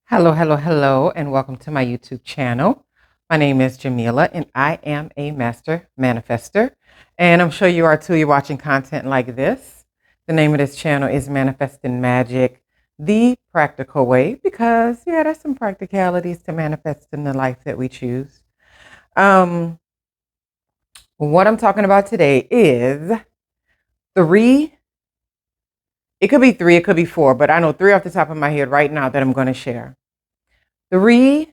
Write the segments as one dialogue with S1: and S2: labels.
S1: Hello, hello, hello, and welcome to my YouTube channel. My name is Jameelah, and I am a master manifester. And I'm sure you are too. You're watching content like this. The name of this channel is Manifesting Magic, the practical way, because, yeah, there's some practicalities to manifesting the life that we choose. Um, what I'm talking about today is three. It could be three, it could be four, but I know three off the top of my head right now that I'm going to share. Three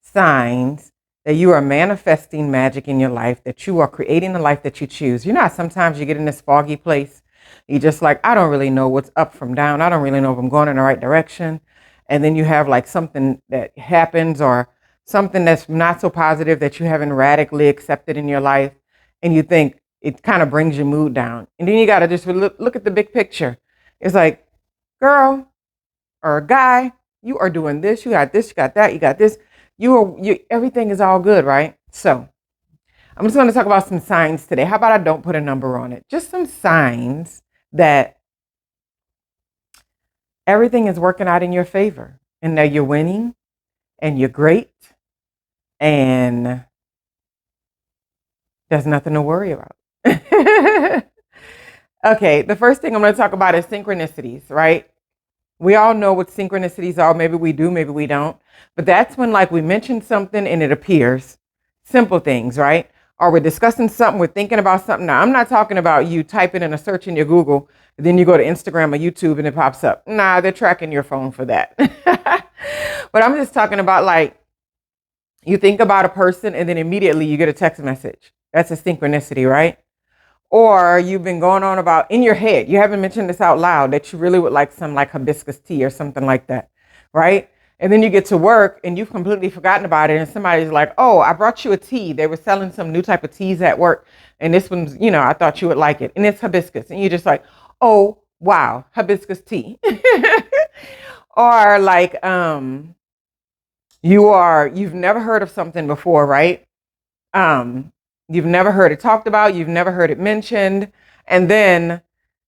S1: signs that you are manifesting magic in your life, that you are creating the life that you choose. You know how sometimes you get in this foggy place, you just like, I don't really know what's up from down. I don't really know if I'm going in the right direction. And then you have like something that happens or something that's not so positive that you haven't radically accepted in your life. And you think it kind of brings your mood down. And then you got to just look at the big picture. It's like, girl or guy, you are doing this, you got this, you got that, you got this. Everything is all good, right? So I'm just going to talk about some signs today. How about I don't put a number on it? Just some signs that everything is working out in your favor and that you're winning and you're great and there's nothing to worry about. Okay, the first thing I'm going to talk about is synchronicities, right? We all know what synchronicities are. Maybe we do, maybe we don't. But that's when like we mention something and it appears. Simple things, right? Or we're discussing something, we're thinking about something. Now, I'm not talking about you typing in a search in your Google, then you go to Instagram or YouTube and it pops up. Nah, they're tracking your phone for that. But I'm just talking about like you think about a person and then immediately you get a text message. That's a synchronicity, right? Or you've been going on about in your head, you haven't mentioned this out loud, that you really would like some like hibiscus tea or something like that, right? And then you get to work and you've completely forgotten about it. And somebody's like, oh, I brought you a tea. They were selling some new type of teas at work. And this one's, I thought you would like it. And it's hibiscus. And you're just like, oh, wow, hibiscus tea. Or like you've never heard of something before, right? You've never heard it talked about, you've never heard it mentioned, and then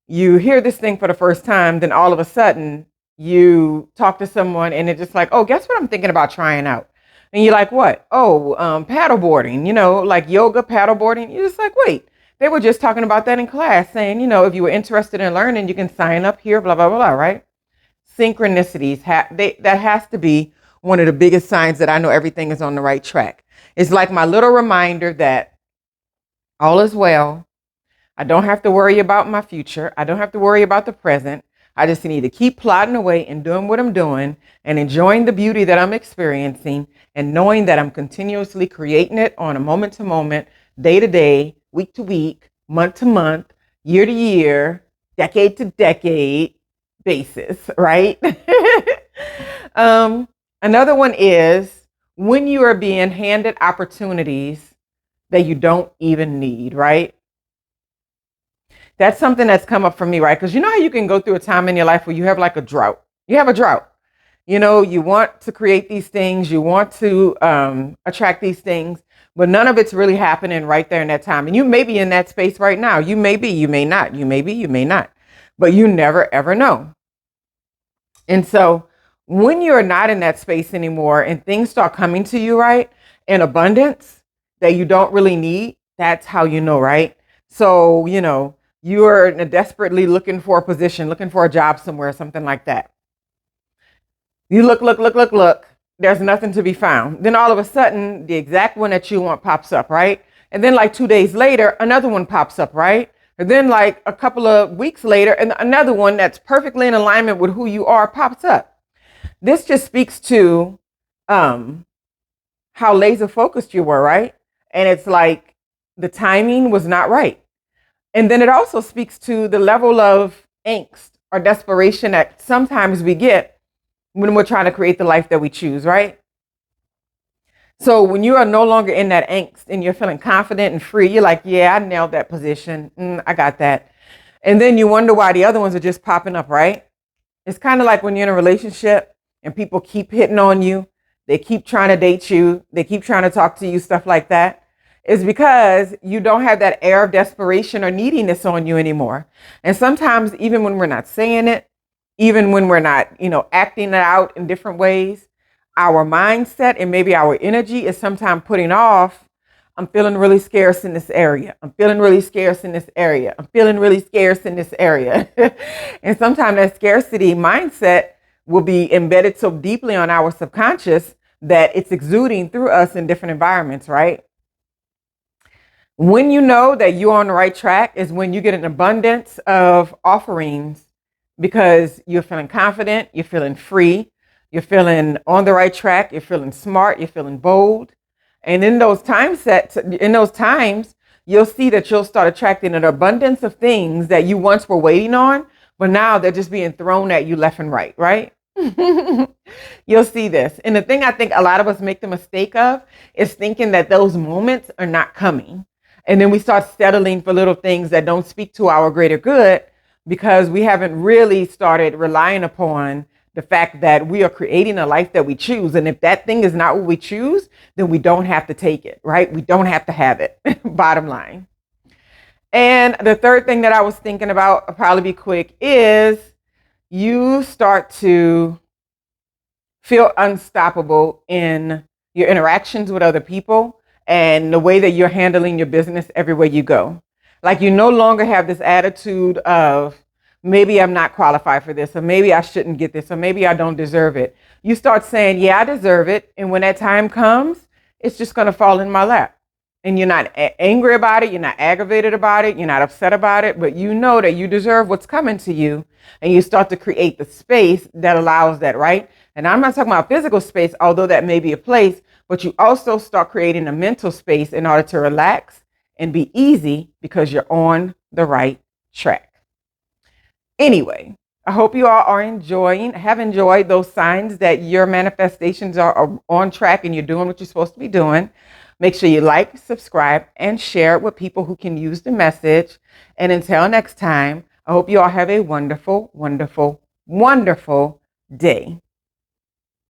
S1: you hear this thing for the first time, then all of a sudden you talk to someone and it's just like, oh, guess what I'm thinking about trying out? And you're like, what? Oh, paddleboarding, like yoga, paddleboarding. You're just like, wait, they were just talking about that in class, saying, if you were interested in learning, you can sign up here, blah, blah, blah, blah, right? Synchronicities, that has to be one of the biggest signs that I know everything is on the right track. It's like my little reminder that all is well. I don't have to worry about my future. I don't have to worry about the present. I just need to keep plodding away and doing what I'm doing and enjoying the beauty that I'm experiencing and knowing that I'm continuously creating it on a moment to moment, day to day, week to week, month to month, year to year, decade to decade basis, right? Another one is when you are being handed opportunities that you don't even need, right? That's something that's come up for me, right? Because you know how you can go through a time in your life where you have like a drought. You have a drought. You want to create these things, you want to attract these things, but none of it's really happening right there in that time. And you may be in that space right now. You may be, you may not. You may be, you may not. But you never, ever know. And so when you're not in that space anymore and things start coming to you, right, in abundance, that you don't really need, that's how you know, right? So, you're desperately looking for a position, looking for a job somewhere, something like that. You look, there's nothing to be found. Then all of a sudden, the exact one that you want pops up, right? And then like 2 days later, another one pops up, right? And then like a couple of weeks later, and another one that's perfectly in alignment with who you are pops up. This just speaks to how laser focused you were, right? And it's like the timing was not right. And then it also speaks to the level of angst or desperation that sometimes we get when we're trying to create the life that we choose, right? So when you are no longer in that angst and you're feeling confident and free, you're like, yeah, I nailed that position. I got that. And then you wonder why the other ones are just popping up, right? It's kind of like when you're in a relationship and people keep hitting on you. They keep trying to date you. They keep trying to talk to you, stuff like that. It's because you don't have that air of desperation or neediness on you anymore. And sometimes even when we're not saying it, even when we're not, acting it out in different ways, our mindset and maybe our energy is sometimes putting off, I'm feeling really scarce in this area. I'm feeling really scarce in this area. I'm feeling really scarce in this area. And sometimes that scarcity mindset will be embedded so deeply on our subconscious that it's exuding through us in different environments, right? When you know that you're on the right track is when you get an abundance of offerings because you're feeling confident, you're feeling free, you're feeling on the right track, you're feeling smart, you're feeling bold. And in those times, you'll see that you'll start attracting an abundance of things that you once were waiting on, but now they're just being thrown at you left and right, right? You'll see this. And the thing I think a lot of us make the mistake of is thinking that those moments are not coming. And then we start settling for little things that don't speak to our greater good because we haven't really started relying upon the fact that we are creating a life that we choose. And if that thing is not what we choose, then we don't have to take it, right? We don't have to have it, bottom line. And the third thing that I was thinking about, I'll probably be quick, is you start to feel unstoppable in your interactions with other people and the way that you're handling your business everywhere you go. Like you no longer have this attitude of, maybe I'm not qualified for this, or maybe I shouldn't get this, or maybe I don't deserve it. You start saying, yeah, I deserve it. And when that time comes, it's just going to fall in my lap. And you're not angry about it. You're not aggravated about it. You're not upset about it, but you know that you deserve what's coming to you. And you start to create the space that allows that, right? And I'm not talking about physical space, although that may be a place, but you also start creating a mental space in order to relax and be easy because you're on the right track. Anyway, I hope you all have enjoyed those signs that your manifestations are on track and you're doing what you're supposed to be doing. Make sure you like, subscribe, and share it with people who can use the message. And until next time, I hope you all have a wonderful, wonderful, wonderful day.